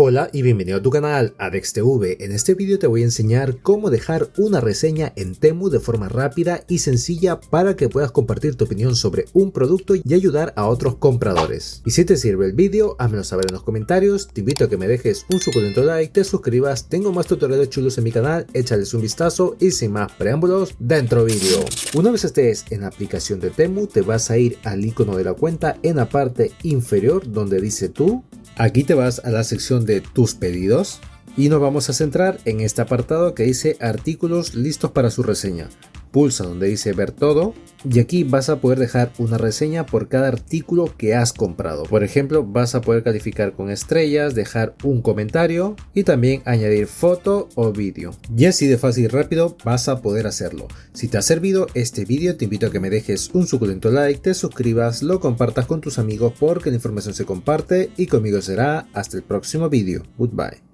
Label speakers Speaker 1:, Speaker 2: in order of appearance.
Speaker 1: Hola y bienvenido a tu canal Adhex Tv. En este vídeo te voy a enseñar cómo dejar una reseña en Temu de forma rápida y sencilla para que puedas compartir tu opinión sobre un producto y ayudar a otros compradores. Y si te sirve el vídeo, házmelo saber en los comentarios, te invito a que me dejes un suculento like, te suscribas, tengo más tutoriales chulos en mi canal, échales un vistazo y sin más preámbulos, dentro vídeo. Una vez estés en la aplicación de Temu, te vas a ir al icono de la cuenta en la parte inferior donde dice tú. Aquí te vas a la sección de tus pedidos y nos vamos a centrar en este apartado que dice artículos listos para su reseña. Pulsa donde dice ver todo y aquí vas a poder dejar una reseña por cada artículo que has comprado. Por ejemplo, vas a poder calificar con estrellas, dejar un comentario y también añadir foto o vídeo. Y así de fácil y rápido vas a poder hacerlo. Si te ha servido este vídeo, te invito a que me dejes un suculento like, te suscribas, lo compartas con tus amigos porque la información se comparte y conmigo será hasta el próximo vídeo. Goodbye.